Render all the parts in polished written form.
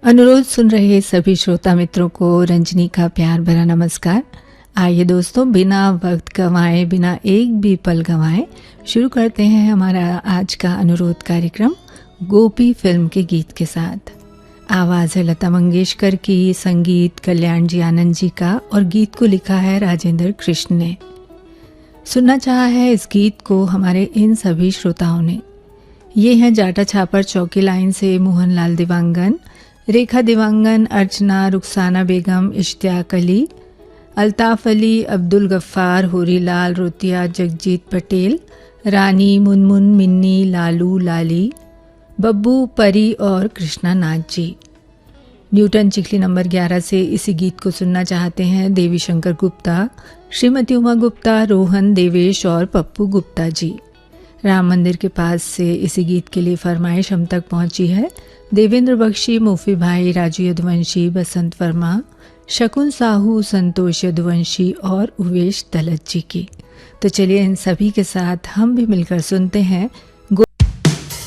अनुरोध सुन रहे सभी श्रोता मित्रों को रंजनी का प्यार भरा नमस्कार। आइए दोस्तों, बिना वक्त गंवाए, बिना एक भी पल गंवाए शुरू करते हैं हमारा आज का अनुरोध कार्यक्रम गोपी फिल्म के गीत के साथ। आवाज़ है लता मंगेशकर की, संगीत कल्याण जी आनंद जी का और गीत को लिखा है राजेंद्र कृष्ण ने। सुनना चाहा है इस गीत को हमारे इन सभी श्रोताओं ने। ये हैं जाटा छापर चौकी लाइन से मोहनलाल दिवांगन, रेखा दिवांगन, अर्चना, रुखसाना बेगम, इश्तियाक अली, अल्ताफ़ अली, अब्दुल गफ्फार, होरीलाल, रोतिया, जगजीत पटेल, रानी, मुनमुन, मिन्नी, लालू, लाली, बब्बू, परी और कृष्णा नाथ जी। न्यूटन चिखली नंबर 11 से इसी गीत को सुनना चाहते हैं देवी शंकर गुप्ता, श्रीमती उमा गुप्ता, रोहन, देवेश और पप्पू गुप्ता जी। राम मंदिर के पास से इसी गीत के लिए फरमाइश हम तक पहुंची है देवेंद्र बख्शी, मूफी भाई, राजू यदुवंशी, बसंत वर्मा, शकुन साहू, संतोष यदुवंशी और उवेश दलत जी की। तो चलिए इन सभी के साथ हम भी मिलकर सुनते हैं।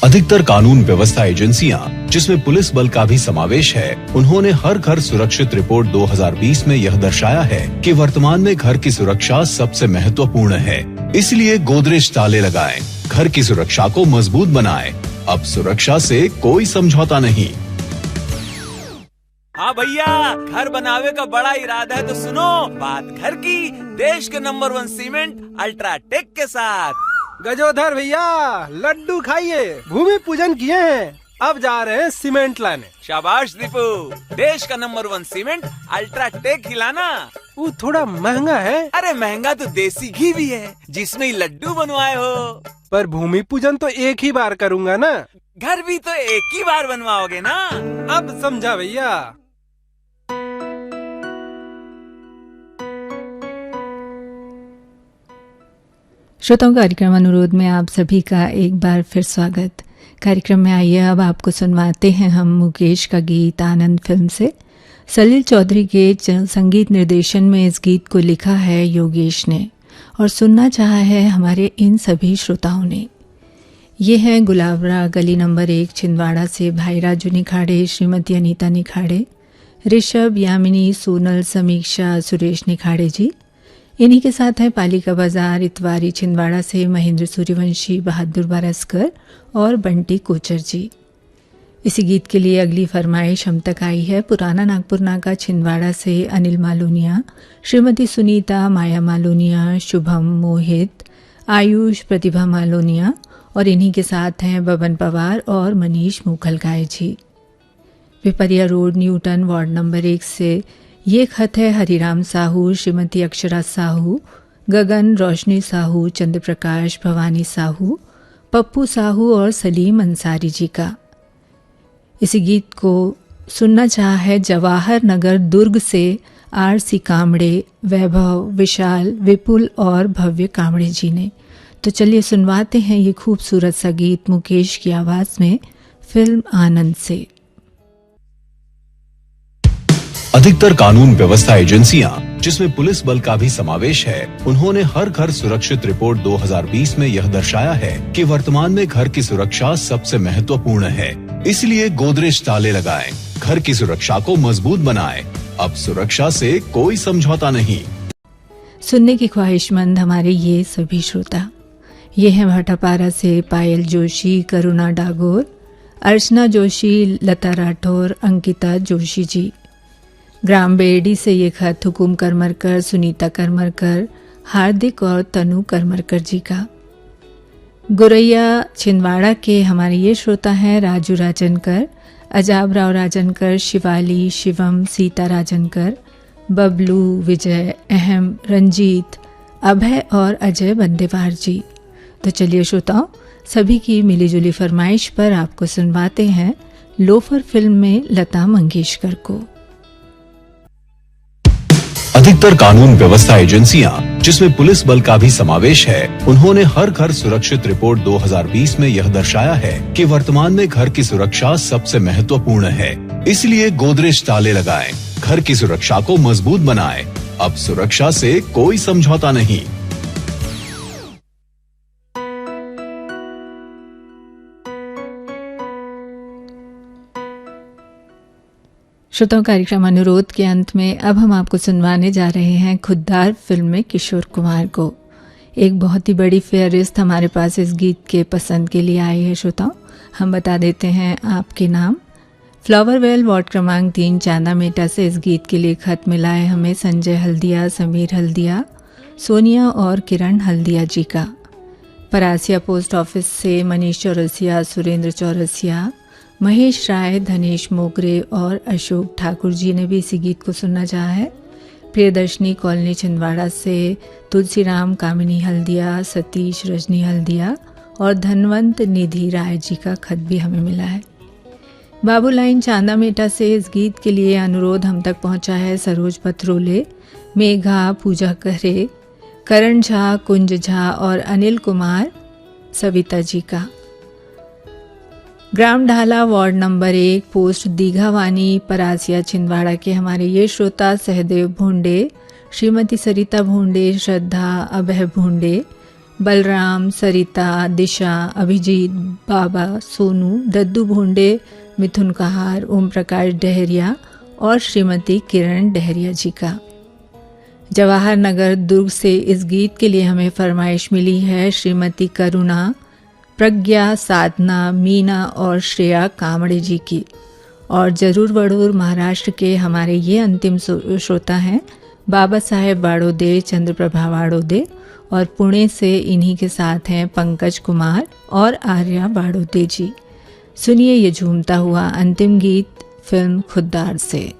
अधिकतर कानून व्यवस्था एजेंसियां, जिसमें पुलिस बल का भी समावेश है, उन्होंने हर घर सुरक्षित रिपोर्ट 2020 में यह दर्शाया है कि वर्तमान में घर की सुरक्षा सबसे महत्वपूर्ण है। इसलिए गोदरेज ताले लगाएं, घर की सुरक्षा को मजबूत बनाएं। अब सुरक्षा से कोई समझौता नहीं। हाँ भैया, घर बनावे का बड़ा इरादा है तो सुनो बात घर की, देश के नंबर 1 सीमेंट अल्ट्राटेक के साथ। गजोधर भैया, लड्डू खाइए, भूमि पूजन किए हैं, अब जा रहे हैं सीमेंट लाने। शाबाश दीपू, देश का नंबर 1 सीमेंट अल्ट्राटेक खिलाना। वो थोड़ा महंगा है। अरे महंगा तो देसी घी भी है जिसमें ही लड्डू बनवाए हो। पर भूमि पूजन तो एक ही बार करूँगा ना। घर भी तो एक ही बार बनवाओगे ना। अब समझा भैया। श्रोताओं, कार्यक्रम अनुरोध में आप सभी का एक बार फिर स्वागत। कार्यक्रम में आइए अब आपको सुनवाते हैं हम मुकेश का गीत आनंद फिल्म से। सलील चौधरी के संगीत निर्देशन में इस गीत को लिखा है योगेश ने और सुनना चाहा है हमारे इन सभी श्रोताओं ने। ये हैं गुलाबरा, गली नंबर 1, छिंदवाड़ा से भाई राजू निखाड़े, श्रीमती अनीता निखाड़े, ऋषभ, यामिनी, सोनल, समीक्षा, सुरेश निखाड़े जी। इन्हीं के साथ है पालिका बाजार, इतवारी, छिंदवाड़ा से महेंद्र सूर्यवंशी, बहादुर बारसकर और बंटी कोचर जी। इसी गीत के लिए अगली फरमाइश हम तक आई है पुराना नागपुर नाका, छिंदवाड़ा से अनिल मालोनिया, श्रीमती सुनीता, माया मालोनिया, शुभम, मोहित, आयुष, प्रतिभा मालोनिया और इन्हीं के साथ हैं बबन पवार और Manish Mukhlagay ji. Pipariya road, Newton, ward number 1 से ये खत है हरिराम साहू, श्रीमती अक्षरा साहू, गगन, रोशनी साहू, चंद्रप्रकाश, भवानी साहू, पप्पू साहू और सलीम अंसारी जी का। इसी गीत को सुनना चाहा है जवाहर नगर दुर्ग से RC कामड़े, वैभव, विशाल, विपुल और भव्य कामड़े जी ने। तो चलिए सुनवाते हैं ये खूबसूरत सा गीत मुकेश की आवाज में फिल्म आनंद से। अधिकतर कानून व्यवस्था एजेंसियां, जिसमें पुलिस बल का भी समावेश है, उन्होंने हर घर सुरक्षित रिपोर्ट 2020 में यह दर्शाया है कि वर्तमान में घर की सुरक्षा सबसे महत्वपूर्ण है। इसलिए गोदरेज ताले लगाएं, घर की सुरक्षा को मजबूत बनाएं। अब सुरक्षा से कोई समझौता नहीं। सुनने की ख्वाहिशमंद हमारे ये सभी श्रोता। ये हैं भाटापारा से पायल जोशी, करुणा डागोर, अर्चना जोशी, लता राठौर, अंकिता जोशी जी। ग्राम बेड़ी से ये खत हुकुम करमरकर, सुनीता करमरकर, हार्दिक और तनु करमरकर जी का। गुरैया, छिंदवाड़ा के हमारे ये श्रोता हैं राजू राजनकर, अजाब राव राजनकर, शिवाली, शिवम, सीता राजनकर, बबलू, विजय, अहम, रंजीत, अभय और अजय बंदेवार जी। तो चलिए श्रोताओं, सभी की मिलीजुली फरमाइश पर आपको सुनवाते हैं लोफर फिल्म में लता मंगेशकर को। अधिकतर कानून व्यवस्था एजेंसियां, जिसमें पुलिस बल का भी समावेश है, उन्होंने हर घर सुरक्षित रिपोर्ट 2020 में यह दर्शाया है कि वर्तमान में घर की सुरक्षा सबसे महत्वपूर्ण है। इसलिए गोदरेज ताले लगाएं, घर की सुरक्षा को मजबूत बनाएं। अब सुरक्षा से कोई समझौता नहीं। श्रोताओं, कार्यक्रम अनुरोध के अंत में अब हम आपको सुनवाने जा रहे हैं खुद्दार फिल्म में किशोर कुमार को। एक बहुत ही बड़ी फेयरिस्ट हमारे पास इस गीत के पसंद के लिए आई है। श्रोताओं, हम बता देते हैं आपके नाम। फ्लावरवेल वार्ड क्रमांक 3 चांदा मेटा से इस गीत के लिए खत मिला है हमें संजय हल्दिया, समीर हल्दिया, सोनिया और किरण हल्दिया जी का। परासिया पोस्ट ऑफिस से मनीष चौरसिया, सुरेंद्र चौरसिया, महेश राय, धनेश मोगरे और अशोक ठाकुर जी ने भी इसी गीत को सुनना चाहा है। प्रियदर्शनी कॉलोनी छिंदवाड़ा से तुलसीराम, कामिनी हल्दिया, सतीश, रजनी हल्दिया और धनवंत निधि राय जी का खत भी हमें मिला है। बाबू लाइन चांदा मेटा से इस गीत के लिए अनुरोध हम तक पहुंचा है सरोज पथरोले, मेघा, पूजा करे, करण झा, कुंज झा और अनिल कुमार सविता जी का। ग्राम Dhala ward number 1 post Dighawani Parasia Chhindwara के हमारे ये श्रोता सहदेव भूंडे, श्रीमती सरिता भूंडे, श्रद्धा, अभय भूंडे, बलराम, सरिता, दिशा, अभिजीत, बाबा, सोनू, दद्दू भूंडे, मिथुन कहार, ओम प्रकाश डहरिया और श्रीमती किरण डहरिया जी का। जवाहर नगर दुर्ग से इस गीत के लिए हमें फरमाइश मिली है श्रीमती करुणा, प्रज्ञा, साधना, मीना और श्रेया कामड़े जी की। और जरूर वड़ूर महाराष्ट्र के हमारे ये अंतिम श्रोता हैं बाबा साहेब वाड़ोदे, चंद्रप्रभा वाड़ोदे और पुणे से इन्हीं के साथ हैं पंकज कुमार और आर्या वाड़ोदे जी। सुनिए ये झूमता हुआ अंतिम गीत फिल्म खुद्दार से।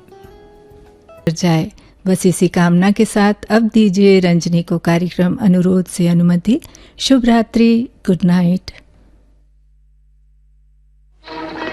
जाए बस इसी कामना के साथ अब दीजिए रंजनी को कार्यक्रम अनुरोध से अनुमति। शुभ रात्रि, गुड नाइट।